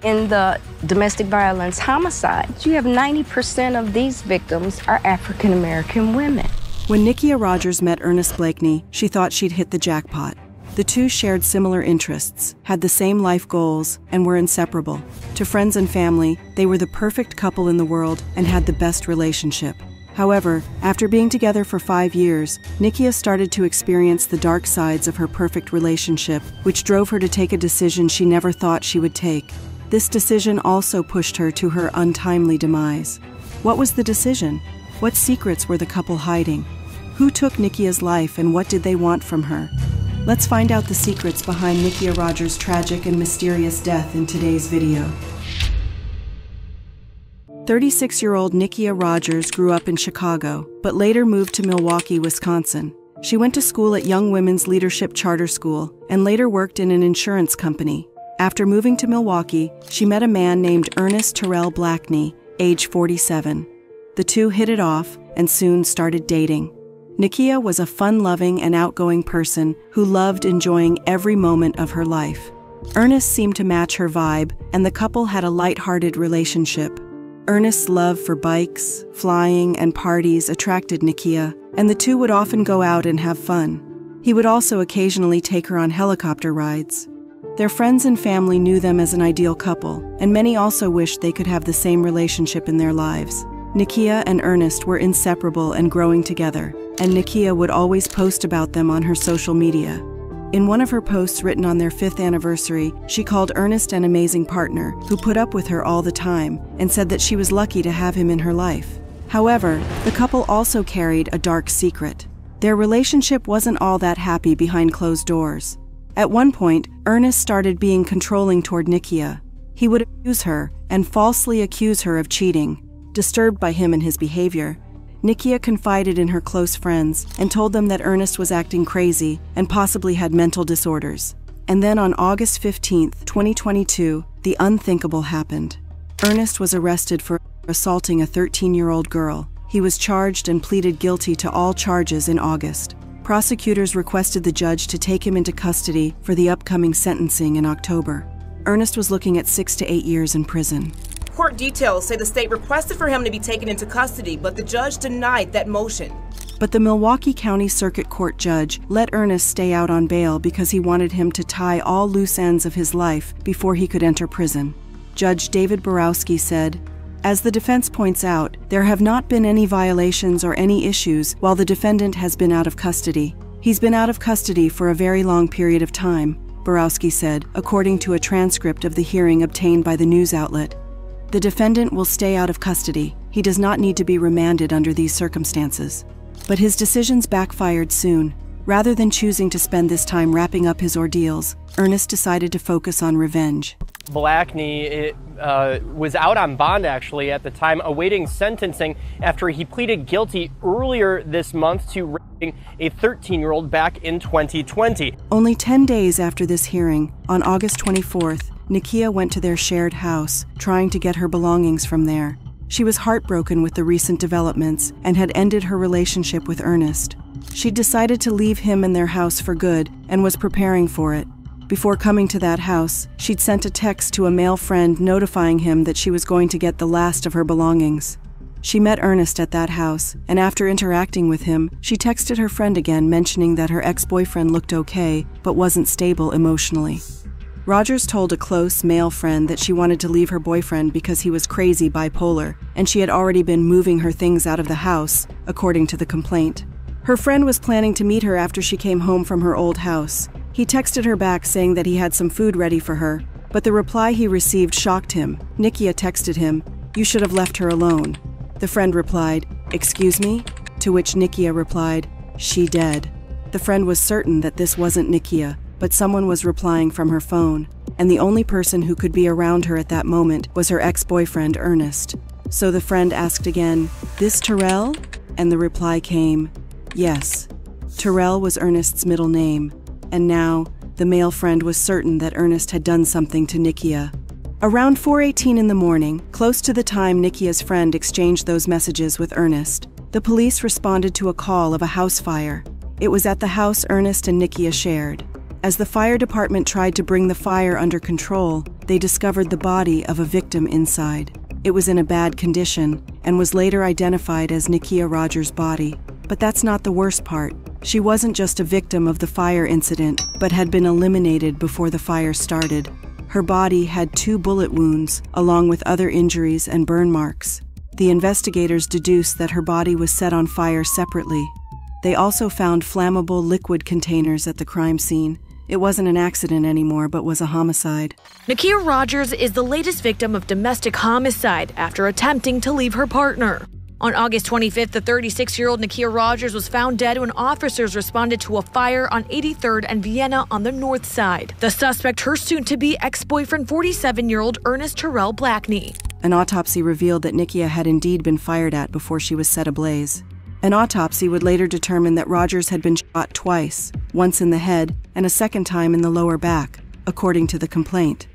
In the domestic violence homicides, you have 90% of these victims are African American women. When Nikia Rogers met Ernest Blakney, she thought she'd hit the jackpot. The two shared similar interests, had the same life goals, and were inseparable. To friends and family, they were the perfect couple in the world and had the best relationship. However, after being together for 5 years, Nikia started to experience the dark sides of her perfect relationship, which drove her to take a decision she never thought she would take. This decision also pushed her to her untimely demise. What was the decision? What secrets were the couple hiding? Who took Nikia's life and what did they want from her? Let's find out the secrets behind Nikia Rogers' tragic and mysterious death in today's video. 36-year-old Nikia Rogers grew up in Chicago, but later moved to Milwaukee, Wisconsin. She went to school at Young Women's Leadership Charter School and later worked in an insurance company. After moving to Milwaukee, she met a man named Ernest Blakney, age 47. The two hit it off and soon started dating. Nikia was a fun-loving and outgoing person who loved enjoying every moment of her life. Ernest seemed to match her vibe, and the couple had a light-hearted relationship. Ernest's love for bikes, flying, and parties attracted Nikia, and the two would often go out and have fun. He would also occasionally take her on helicopter rides. Their friends and family knew them as an ideal couple, and many also wished they could have the same relationship in their lives. Nikia and Ernest were inseparable and growing together, and Nikia would always post about them on her social media. In one of her posts written on their 5th anniversary, she called Ernest an amazing partner who put up with her all the time and said that she was lucky to have him in her life. However, the couple also carried a dark secret. Their relationship wasn't all that happy behind closed doors. At one point, Ernest started being controlling toward Nikia. He would abuse her and falsely accuse her of cheating. Disturbed by him and his behavior, Nikia confided in her close friends and told them that Ernest was acting crazy and possibly had mental disorders. And then on August 15, 2022, the unthinkable happened. Ernest was arrested for assaulting a 13-year-old girl. He was charged and pleaded guilty to all charges in August. Prosecutors requested the judge to take him into custody for the upcoming sentencing in October. Ernest was looking at 6 to 8 years in prison. Court details say the state requested for him to be taken into custody, but the judge denied that motion. But the Milwaukee County Circuit Court judge let Ernest stay out on bail because he wanted him to tie all loose ends of his life before he could enter prison. Judge David Borowski said, "As the defense points out, there have not been any violations or any issues while the defendant has been out of custody. He's been out of custody for a very long period of time," Borowski said, according to a transcript of the hearing obtained by the news outlet. "The defendant will stay out of custody. He does not need to be remanded under these circumstances." But his decisions backfired soon. Rather than choosing to spend this time wrapping up his ordeals, Ernest decided to focus on revenge. Blakney was out on bond actually at the time, awaiting sentencing after he pleaded guilty earlier this month to raping a 13-year-old back in 2020. Only 10 days after this hearing, on August 24th, Nikia went to their shared house, trying to get her belongings from there. She was heartbroken with the recent developments and had ended her relationship with Ernest. She decided to leave him and their house for good and was preparing for it. Before coming to that house, she'd sent a text to a male friend notifying him that she was going to get the last of her belongings. She met Ernest at that house, and after interacting with him, she texted her friend again mentioning that her ex-boyfriend looked okay, but wasn't stable emotionally. Rogers told a close male friend that she wanted to leave her boyfriend because he was crazy bipolar, and she had already been moving her things out of the house, according to the complaint. Her friend was planning to meet her after she came home from her old house. He texted her back saying that he had some food ready for her, but the reply he received shocked him. Nikia texted him, "You should have left her alone." The friend replied, "Excuse me?" To which Nikia replied, "She dead." The friend was certain that this wasn't Nikia, but someone was replying from her phone, and the only person who could be around her at that moment was her ex-boyfriend, Ernest. So the friend asked again, "This Terrell?" And the reply came, "Yes." Terrell was Ernest's middle name, and now the male friend was certain that Ernest had done something to Nikia. Around 4:18 in the morning, close to the time Nikia's friend exchanged those messages with Ernest, the police responded to a call of a house fire. It was at the house Ernest and Nikia shared. As the fire department tried to bring the fire under control, they discovered the body of a victim inside. It was in a bad condition and was later identified as Nikia Rogers' body. But that's not the worst part. She wasn't just a victim of the fire incident, but had been eliminated before the fire started. Her body had 2 bullet wounds, along with other injuries and burn marks. The investigators deduced that her body was set on fire separately. They also found flammable liquid containers at the crime scene. It wasn't an accident anymore, but was a homicide. Nikia Rogers is the latest victim of domestic homicide after attempting to leave her partner. On August 25th, the 36-year-old Nikia Rogers was found dead when officers responded to a fire on 83rd and Vienna on the north side. The suspect, her soon-to-be ex-boyfriend, 47-year-old Ernest Blakney. An autopsy revealed that Nikia had indeed been fired at before she was set ablaze. An autopsy would later determine that Rogers had been shot twice, once in the head and a second time in the lower back, according to the complaint.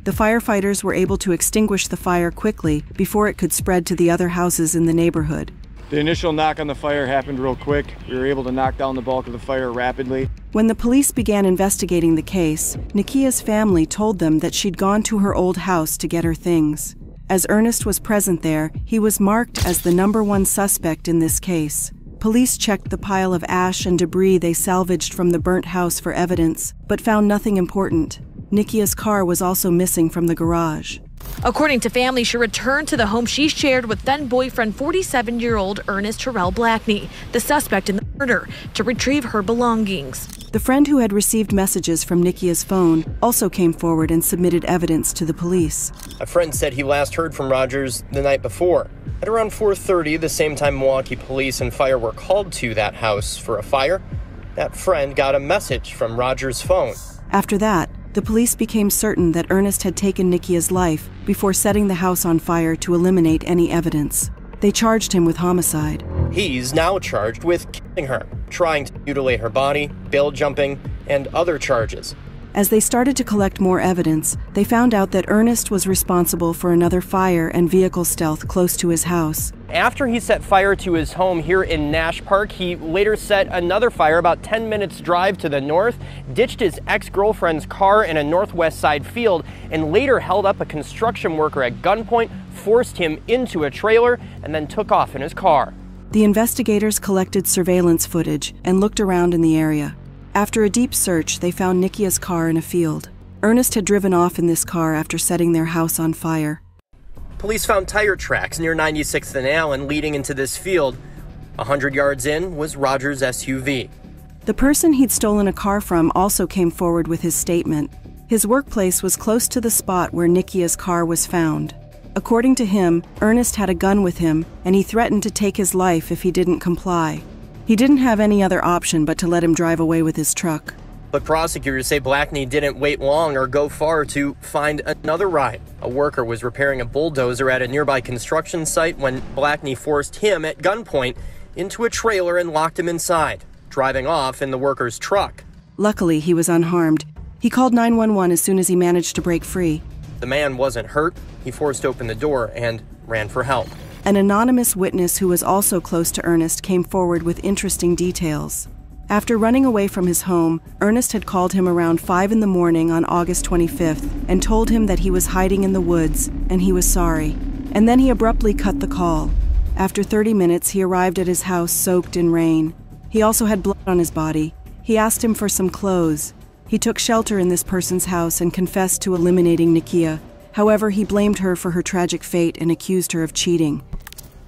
The firefighters were able to extinguish the fire quickly before it could spread to the other houses in the neighborhood. The initial knock on the fire happened real quick. We were able to knock down the bulk of the fire rapidly. When the police began investigating the case, Nikia's family told them that she'd gone to her old house to get her things. As Ernest was present there, he was marked as the #1 suspect in this case. Police checked the pile of ash and debris they salvaged from the burnt house for evidence, but found nothing important. Nikia's car was also missing from the garage. According to family, she returned to the home she shared with then-boyfriend 47-year-old Ernest Blakney, the suspect in the murder, to retrieve her belongings. The friend who had received messages from Nikia's phone also came forward and submitted evidence to the police. A friend said he last heard from Rogers the night before. At around 4:30, the same time Milwaukee police and fire were called to that house for a fire, that friend got a message from Rogers' phone. After that, the police became certain that Ernest had taken Nikia's life before setting the house on fire to eliminate any evidence. They charged him with homicide. He's now charged with killing her, trying to mutilate her body, bail jumping, and other charges. As they started to collect more evidence, they found out that Ernest was responsible for another fire and vehicle stealth close to his house. After he set fire to his home here in Nash Park, he later set another fire about 10 minutes drive to the north, ditched his ex-girlfriend's car in a northwest side field, and later held up a construction worker at gunpoint, forced him into a trailer, and then took off in his car. The investigators collected surveillance footage and looked around in the area. After a deep search, they found Nikia's car in a field. Ernest had driven off in this car after setting their house on fire. Police found tire tracks near 96th and Allen leading into this field. 100 yards in was Rogers' SUV. The person he'd stolen a car from also came forward with his statement. His workplace was close to the spot where Nikia's car was found. According to him, Ernest had a gun with him, and he threatened to take his life if he didn't comply. He didn't have any other option but to let him drive away with his truck. But prosecutors say Blakney didn't wait long or go far to find another ride. A worker was repairing a bulldozer at a nearby construction site when Blakney forced him at gunpoint into a trailer and locked him inside, driving off in the worker's truck. Luckily, he was unharmed. He called 911 as soon as he managed to break free. The man wasn't hurt. He forced open the door and ran for help. An anonymous witness who was also close to Ernest came forward with interesting details. After running away from his home, Ernest had called him around 5 in the morning on August 25th and told him that he was hiding in the woods and he was sorry. And then he abruptly cut the call. After 30 minutes, he arrived at his house soaked in rain. He also had blood on his body. He asked him for some clothes. He took shelter in this person's house and confessed to eliminating Nikia. However, he blamed her for her tragic fate and accused her of cheating.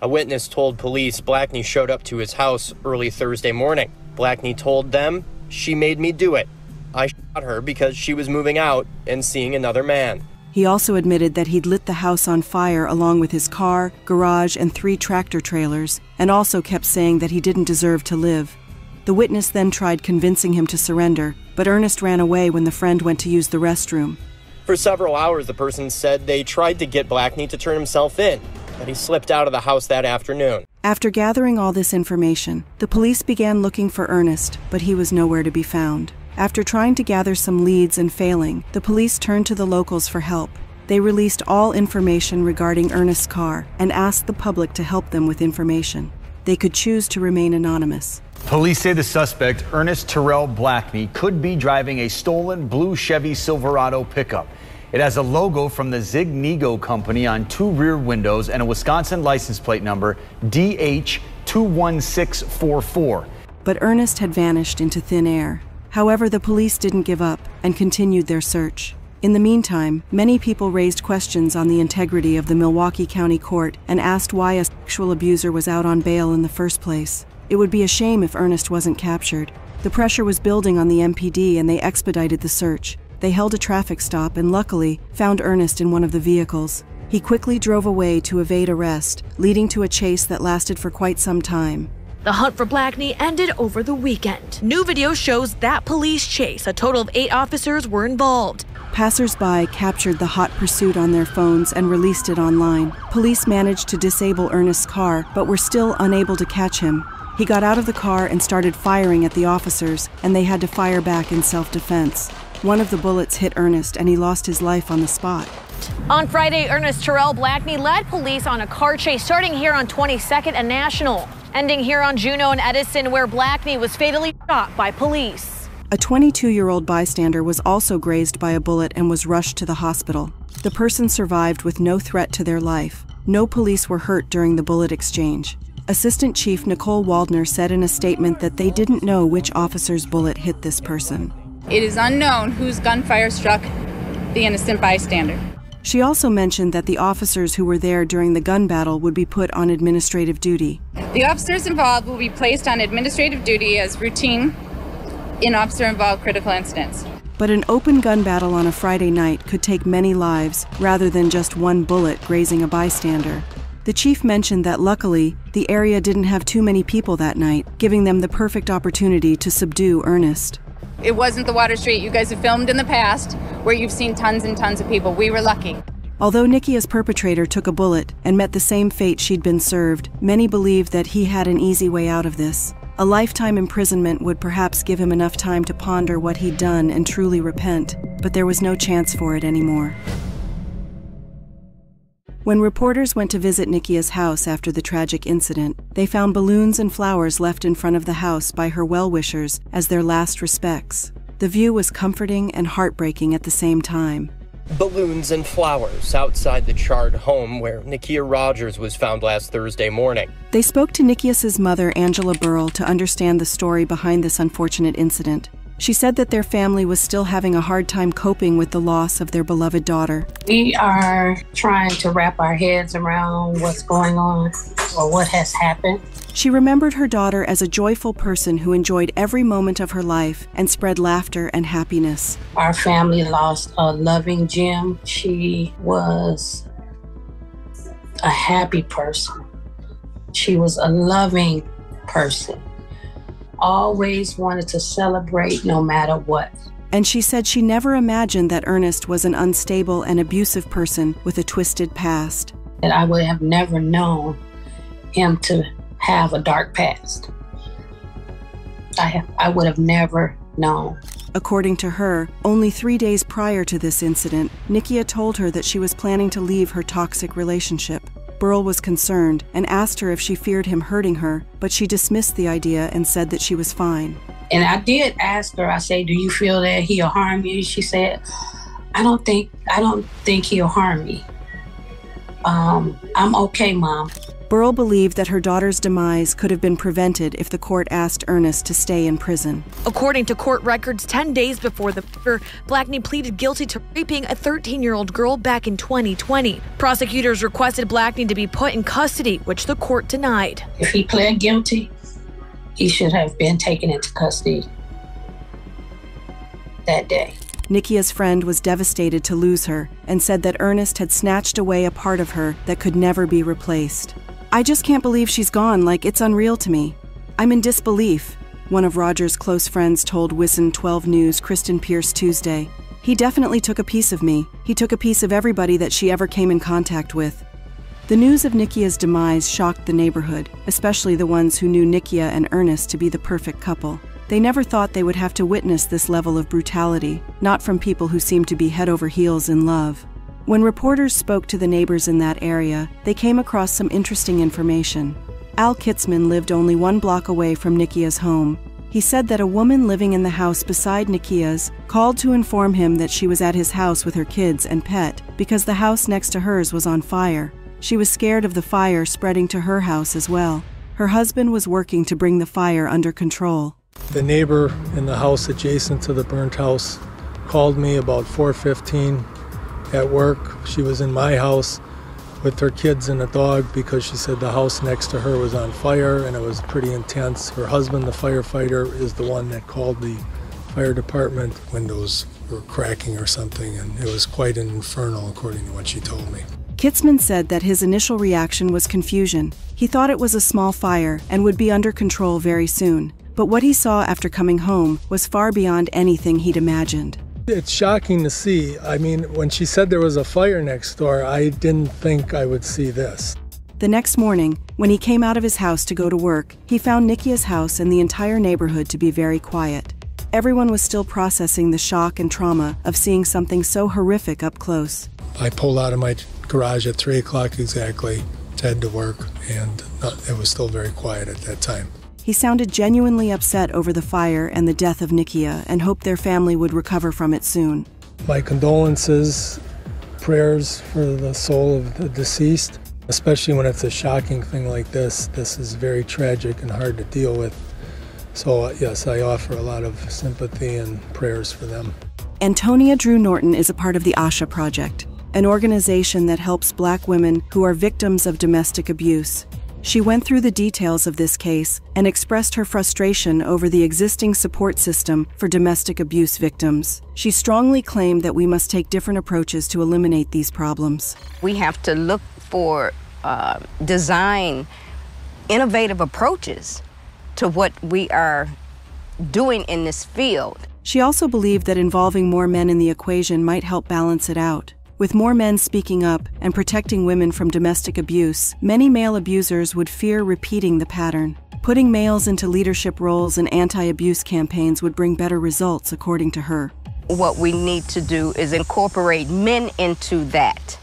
A witness told police Blakney showed up to his house early Thursday morning. Blakney told them, "She made me do it. I shot her because she was moving out and seeing another man." He also admitted that he'd lit the house on fire along with his car, garage, and 3 tractor trailers, and also kept saying that he didn't deserve to live. The witness then tried convincing him to surrender, but Ernest ran away when the friend went to use the restroom. For several hours, the person said they tried to get Blakney to turn himself in, but he slipped out of the house that afternoon. After gathering all this information, the police began looking for Ernest, but he was nowhere to be found. After trying to gather some leads and failing, the police turned to the locals for help. They released all information regarding Ernest's car and asked the public to help them with information. They could choose to remain anonymous. Police say the suspect, Ernest Blakney, could be driving a stolen blue Chevy Silverado pickup. It has a logo from the Zignego company on 2 rear windows and a Wisconsin license plate number DH21644. But Ernest had vanished into thin air. However, the police didn't give up and continued their search. In the meantime, many people raised questions on the integrity of the Milwaukee County Court and asked why a sexual abuser was out on bail in the first place. It would be a shame if Ernest wasn't captured. The pressure was building on the MPD and they expedited the search. They held a traffic stop and luckily found Ernest in one of the vehicles. He quickly drove away to evade arrest, leading to a chase that lasted for quite some time. The hunt for Blakney ended over the weekend. New video shows that police chase. A total of 8 officers were involved. Passers-by captured the hot pursuit on their phones and released it online. Police managed to disable Ernest's car, but were still unable to catch him. He got out of the car and started firing at the officers, and they had to fire back in self-defense. One of the bullets hit Ernest, and he lost his life on the spot. On Friday, Ernest Blakney led police on a car chase starting here on 22nd and National, ending here on Juneau and Edison, where Blakney was fatally shot by police. A 22-year-old bystander was also grazed by a bullet and was rushed to the hospital. The person survived with no threat to their life. No police were hurt during the bullet exchange. Assistant Chief Nicole Waldner said in a statement that they didn't know which officer's bullet hit this person. It is unknown whose gunfire struck the innocent bystander. She also mentioned that the officers who were there during the gun battle would be put on administrative duty. The officers involved will be placed on administrative duty as routine in officer-involved critical incidents. But an open gun battle on a Friday night could take many lives, rather than just one bullet grazing a bystander. The chief mentioned that luckily, the area didn't have too many people that night, giving them the perfect opportunity to subdue Ernest. It wasn't the Water Street you guys have filmed in the past, where you've seen tons and tons of people. We were lucky. Although Nikia's perpetrator took a bullet and met the same fate she'd been served, many believed that he had an easy way out of this. A lifetime imprisonment would perhaps give him enough time to ponder what he'd done and truly repent, but there was no chance for it anymore. When reporters went to visit Nikia's house after the tragic incident, they found balloons and flowers left in front of the house by her well-wishers as their last respects. The view was comforting and heartbreaking at the same time. Balloons and flowers outside the charred home where Nikia Rogers was found last Thursday morning. They spoke to Nikia's mother, Angela Burrell, to understand the story behind this unfortunate incident. She said that their family was still having a hard time coping with the loss of their beloved daughter. We are trying to wrap our heads around what's going on or what has happened. She remembered her daughter as a joyful person who enjoyed every moment of her life and spread laughter and happiness. Our family lost a loving gem. She was a happy person. She was a loving person. Always wanted to celebrate no matter what. And she said she never imagined that Ernest was an unstable and abusive person with a twisted past. That I would have never known him to have a dark past. I would have never known. According to her, only 3 days prior to this incident, Nikia told her that she was planning to leave her toxic relationship. Burrell was concerned and asked her if she feared him hurting her, but she dismissed the idea and said that she was fine. And I did ask her, I said, do you feel that he'll harm you? She said, I don't think he'll harm me. I'm okay, Mom. Burrell believed that her daughter's demise could have been prevented if the court asked Ernest to stay in prison. According to court records, 10 days before the murder, Blakney pleaded guilty to raping a 13-year-old girl back in 2020. Prosecutors requested Blakney to be put in custody, which the court denied. If he pled guilty, he should have been taken into custody that day. Nikia's friend was devastated to lose her and said that Ernest had snatched away a part of her that could never be replaced. I just can't believe she's gone, like it's unreal to me. I'm in disbelief, one of Roger's close friends told WISN 12 News' Kristen Pierce Tuesday. He definitely took a piece of me. He took a piece of everybody that she ever came in contact with. The news of Nikia's demise shocked the neighborhood, especially the ones who knew Nikia and Ernest to be the perfect couple. They never thought they would have to witness this level of brutality, not from people who seemed to be head over heels in love. When reporters spoke to the neighbors in that area, they came across some interesting information. Al Kitzman lived only 1 block away from Nikia's home. He said that a woman living in the house beside Nikia's called to inform him that she was at his house with her kids and pet because the house next to hers was on fire. She was scared of the fire spreading to her house as well. Her husband was working to bring the fire under control. The neighbor in the house adjacent to the burnt house called me about 4:15 at work. She was in my house with her kids and a dog because she said the house next to her was on fire and it was pretty intense. Her husband, the firefighter, is the one that called the fire department. Windows were cracking or something, and it was quite an inferno according to what she told me. Kitzman said that his initial reaction was confusion. He thought it was a small fire and would be under control very soon. But what he saw after coming home was far beyond anything he'd imagined. It's shocking to see. I mean, when she said there was a fire next door, I didn't think I would see this. The next morning, when he came out of his house to go to work, he found Nikia's house and the entire neighborhood to be very quiet. Everyone was still processing the shock and trauma of seeing something so horrific up close. I pulled out of my garage at 3 o'clock exactly to head to work, and it was still very quiet at that time. He sounded genuinely upset over the fire and the death of Nikia and hoped their family would recover from it soon. My condolences, prayers for the soul of the deceased, especially when it's a shocking thing like this. This is very tragic and hard to deal with. So yes, I offer a lot of sympathy and prayers for them. Antonia Drew Norton is a part of the ASHA Project, an organization that helps Black women who are victims of domestic abuse. She went through the details of this case and expressed her frustration over the existing support system for domestic abuse victims. She strongly claimed that we must take different approaches to eliminate these problems. We have to look for design innovative approaches to what we are doing in this field. She also believed that involving more men in the equation might help balance it out. With more men speaking up and protecting women from domestic abuse, many male abusers would fear repeating the pattern. Putting males into leadership roles and anti-abuse campaigns would bring better results, according to her. What we need to do is incorporate men into that,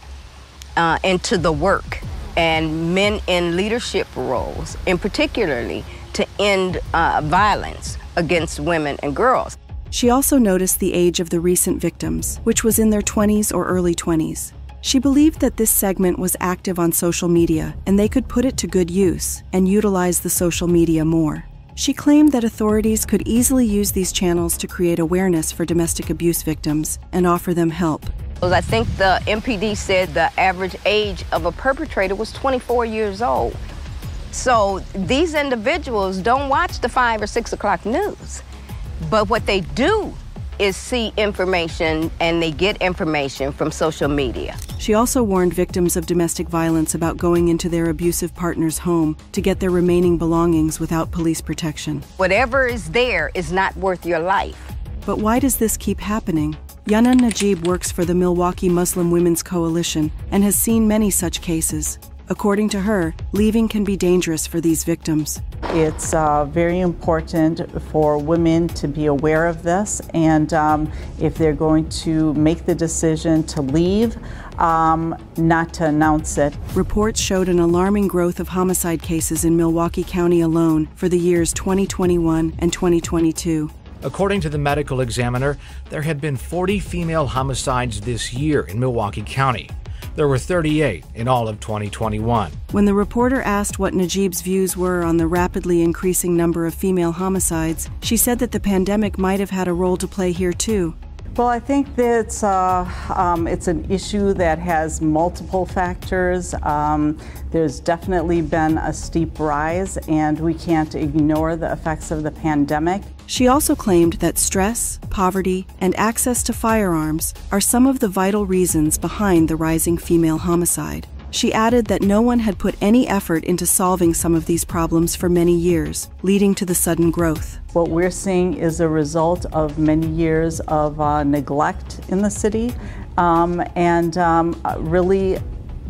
into the work, and men in leadership roles, and particularly to end violence against women and girls. She also noticed the age of the recent victims, which was in their 20s or early 20s. She believed that this segment was active on social media and they could put it to good use and utilize the social media more. She claimed that authorities could easily use these channels to create awareness for domestic abuse victims and offer them help. I think the MPD said the average age of a perpetrator was 24 years old. So these individuals don't watch the 5 or 6 o'clock news. But what they do is see information, and they get information from social media. She also warned victims of domestic violence about going into their abusive partner's home to get their remaining belongings without police protection. Whatever is there is not worth your life. But why does this keep happening? Yana Najib works for the Milwaukee Muslim Women's Coalition and has seen many such cases. According to her, leaving can be dangerous for these victims. It's very important for women to be aware of this, and if they're going to make the decision to leave, not to announce it. Reports showed an alarming growth of homicide cases in Milwaukee County alone for the years 2021 and 2022. According to the medical examiner, there had been 40 female homicides this year in Milwaukee County. There were 38 in all of 2021. When the reporter asked what Najib's views were on the rapidly increasing number of female homicides, she said that the pandemic might have had a role to play here too. Well, I think that it's an issue that has multiple factors. There's definitely been a steep rise, and we can't ignore the effects of the pandemic. She also claimed that stress, poverty, and access to firearms are some of the vital reasons behind the rising female homicide. She added that no one had put any effort into solving some of these problems for many years, leading to the sudden growth. What we're seeing is a result of many years of neglect in the city, really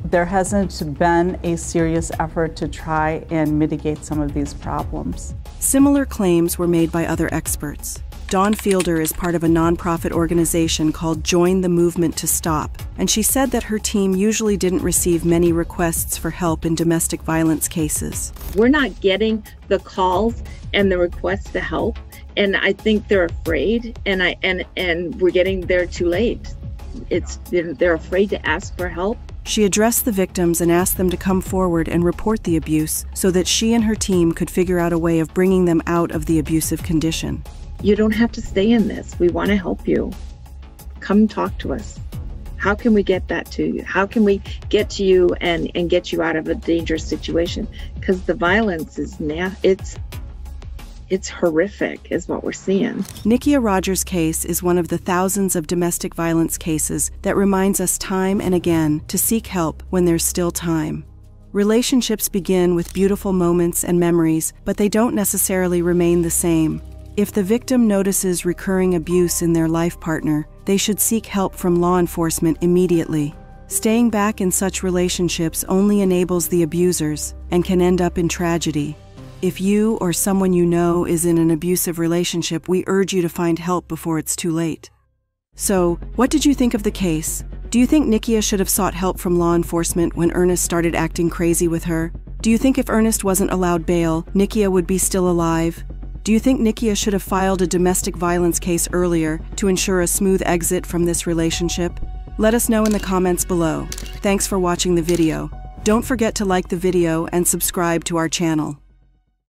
there hasn't been a serious effort to try and mitigate some of these problems. Similar claims were made by other experts. Dawn Fielder is part of a nonprofit organization called Join the Movement to Stop, and she said that her team usually didn't receive many requests for help in domestic violence cases. We're not getting the calls and the requests to help, and I think they're afraid, and we're getting there too late. They're afraid to ask for help. She addressed the victims and asked them to come forward and report the abuse so that she and her team could figure out a way of bringing them out of the abusive condition. You don't have to stay in this. We want to help you. Come talk to us. How can we get that to you? How can we get to you and get you out of a dangerous situation? Because the violence is it's horrific is what we're seeing. Nikia Rogers' case is one of the thousands of domestic violence cases that reminds us time and again to seek help when there's still time. Relationships begin with beautiful moments and memories, but they don't necessarily remain the same. If the victim notices recurring abuse in their life partner, they should seek help from law enforcement immediately. Staying back in such relationships only enables the abusers and can end up in tragedy. If you or someone you know is in an abusive relationship, we urge you to find help before it's too late. So, what did you think of the case? Do you think Nikia should have sought help from law enforcement when Ernest started acting crazy with her? Do you think if Ernest wasn't allowed bail, Nikia would be still alive? Do you think Nikia should have filed a domestic violence case earlier to ensure a smooth exit from this relationship? Let us know in the comments below. Thanks for watching the video. Don't forget to like the video and subscribe to our channel.